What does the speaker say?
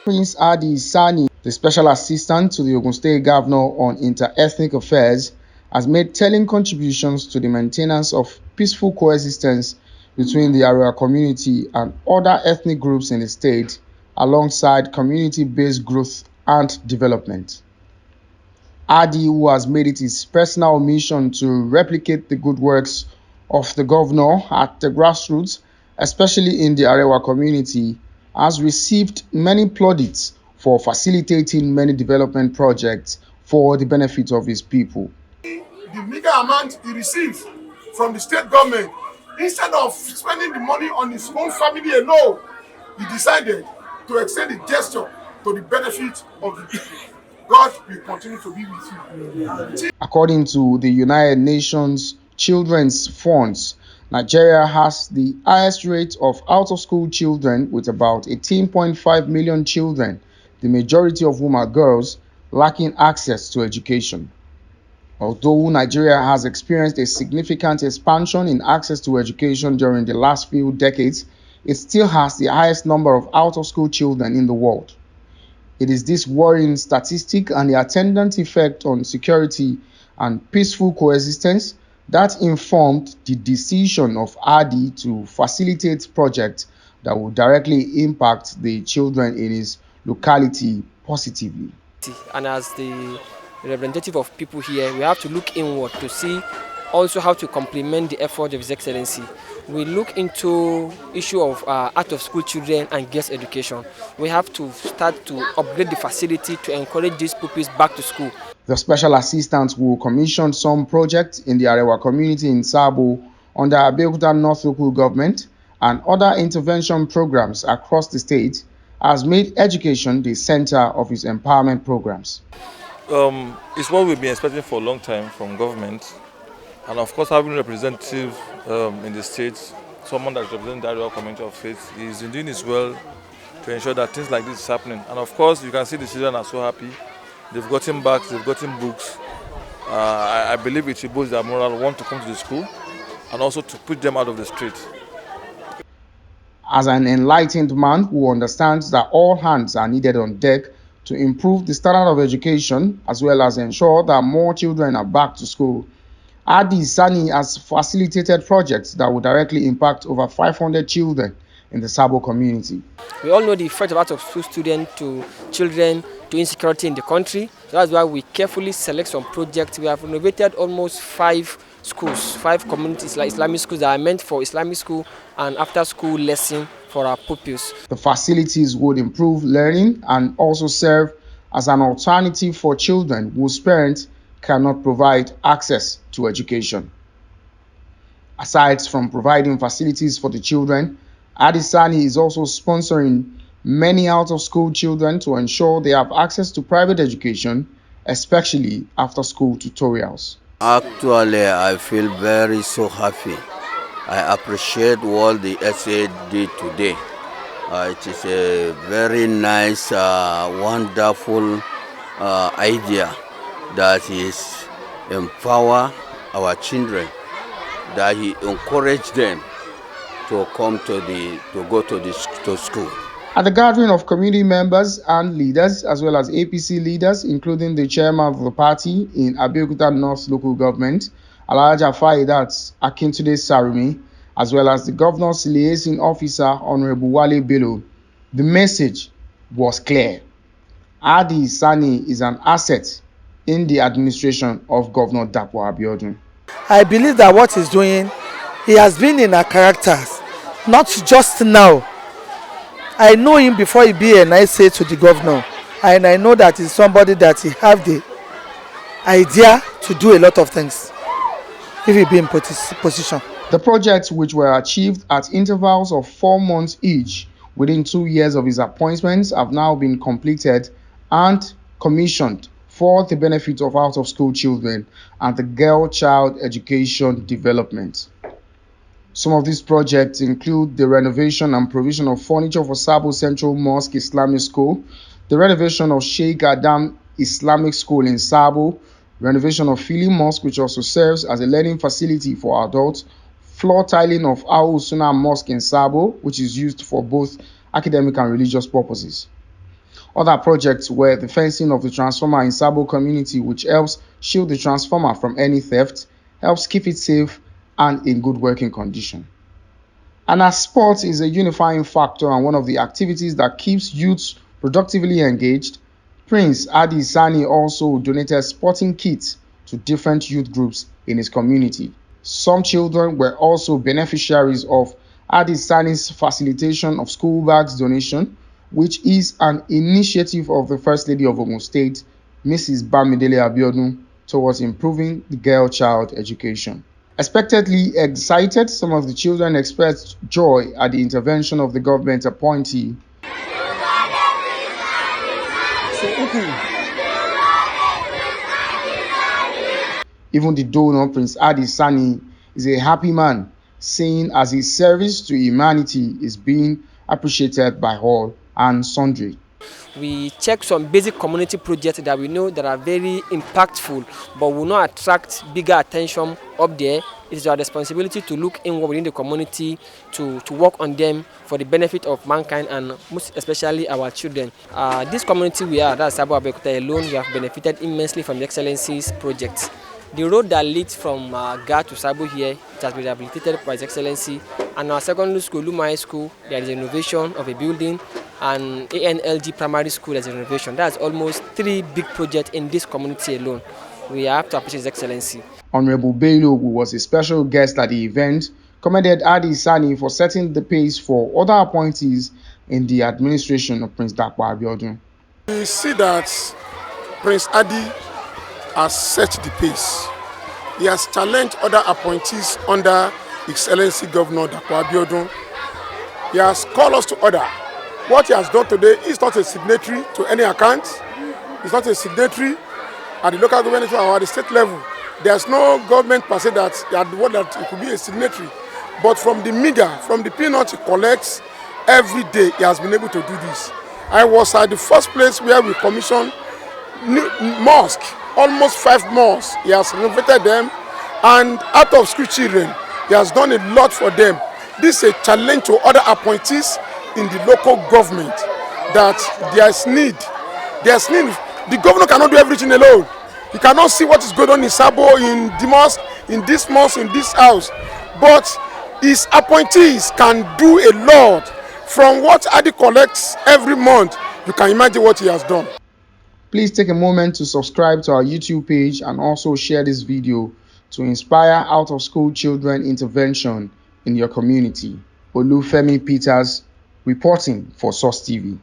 Prince Hadi Sani, the special assistant to the Ogun State Governor on inter-ethnic affairs, has made telling contributions to the maintenance of peaceful coexistence between the Arewa community and other ethnic groups in the state, alongside community-based growth and development. Hadi, who has made it his personal mission to replicate the good works of the governor at the grassroots, especially in the Arewa community, has received many plaudits for facilitating many development projects for the benefit of his people. The meager amount he receives from the state government, instead of spending the money on his own family alone, he decided to extend the gesture to the benefit of the people. God will continue to be with you. According to the United Nations Children's Funds, Nigeria has the highest rate of out-of-school children, with about 18.5 million children, the majority of whom are girls, lacking access to education. Although Nigeria has experienced a significant expansion in access to education during the last few decades, it still has the highest number of out-of-school children in the world. It is this worrying statistic and the attendant effect on security and peaceful coexistence that informed the decision of Hadi to facilitate projects that will directly impact the children in his locality positively. And as the representative of people here, we have to look inward to see also how to complement the effort of His Excellency. We look into issue of out-of-school children and girls' education. We have to start to upgrade the facility to encourage these pupils back to school. The special assistant will commission some projects in the Arewa community in Sabo under Abiodun North local government, and other intervention programs across the state, has made education the center of his empowerment programs. It's what we've been expecting for a long time from government, and of course having a representative in the state, someone that represents the Arewa Community of Faith, is doing this well to ensure that things like this is happening. And of course you can see the children are so happy. They've gotten bags, they've gotten books. I believe it will boost their morale, want to come to the school, and also to put them out of the street. As an enlightened man who understands that all hands are needed on deck to improve the standard of education, as well as ensure that more children are back to school, Hadi Sani has facilitated projects that will directly impact over 500 children in the Sabo community. We all know the effect of out-of-school students to children, to insecurity in the country. So that's why we carefully select some projects. We have renovated almost 5 schools, 5 communities, like Islamic schools that are meant for Islamic school and after-school lesson for our pupils. The facilities would improve learning and also serve as an alternative for children whose parents cannot provide access to education. Aside from providing facilities for the children, Hadi Sani is also sponsoring many out-of-school children to ensure they have access to private education, especially after-school tutorials. Actually, I feel very so happy. I appreciate what the SA did today. It is a very nice, wonderful idea that is empower our children, that he encourage them to come to school. At the gathering of community members and leaders, as well as APC leaders, including the chairman of the party in Abiodun North local government, Alhaja Faidat Akintunde Sarumi, as well as the governor's liaison officer, Honorable Wale Bello, the message was clear. Hadi Sani is an asset in the administration of Governor Dapo Abiodun. I believe that what he's doing, he has been in our characters, not just now. I know him before he be an SA to the governor, and I know that he's somebody that he have the idea to do a lot of things if he be in position. The projects, which were achieved at intervals of 4 months each within 2 years of his appointments, have now been completed and commissioned for the benefit of out-of-school children and the girl-child education development. Some of these projects include the renovation and provision of furniture for Sabo Central Mosque Islamic School, the renovation of Sheikh Adam Islamic School in Sabo, renovation of Fili Mosque, which also serves as a learning facility for adults, floor tiling of Al Sunnah Mosque in Sabo, which is used for both academic and religious purposes. Other projects were the fencing of the transformer in Sabo Community, which helps shield the transformer from any theft, helps keep it safe and in good working condition. And as sport is a unifying factor and one of the activities that keeps youths productively engaged, Prince Hadi Sani also donated sporting kits to different youth groups in his community. Some children were also beneficiaries of Hadi Sani's facilitation of school bags donation, which is an initiative of the First Lady of Ogun State, Mrs. Bamidele Abiodun, towards improving the girl-child education. Expectedly excited, some of the children expressed joy at the intervention of the government appointee. Even the donor, Prince Hadi Sani, is a happy man, saying as his service to humanity is being appreciated by all and sundry. We check some basic community projects that we know that are very impactful but will not attract bigger attention up there. It is our responsibility to look inward within the community to work on them for the benefit of mankind and most especially our children. This community we are, that's Sabo Abeokuta alone, we have benefited immensely from the Excellencies projects. The road that leads from Ga to Sabo here, it has been rehabilitated by His Excellency. And our secondary school, Luma High School, there is a renovation of a building, and ANLG Primary School as a renovation. That's almost 3 big projects in this community alone. We have to appreciate His Excellency. Honorable Bello, who was a special guest at the event, commended Hadi Sani for setting the pace for other appointees in the administration of Prince Dakwa Abiodun. We see that Prince Hadi has set the pace. He has challenged other appointees under Excellency Governor Dakwa Abiodun. He has called us to order. What he has done today is not a signatory to any account. It's not a signatory at the local government or at the state level. There's no government per se that it could be a signatory. But from the meager, from the peanuts he collects, every day he has been able to do this. I was at the first place where we commissioned mosque, almost 5 mosques. He has renovated them, and out of school children, he has done a lot for them. This is a challenge to other appointees in the local government that there's need. The governor cannot do everything alone. He cannot see what is going on in Sabo, in the mosque, in this house. But his appointees can do a lot. From what Hadi collects every month, you can imagine what he has done. Please take a moment to subscribe to our YouTube page and also share this video to inspire out-of-school children intervention in your community. Olufemi Peters reporting for Source TV.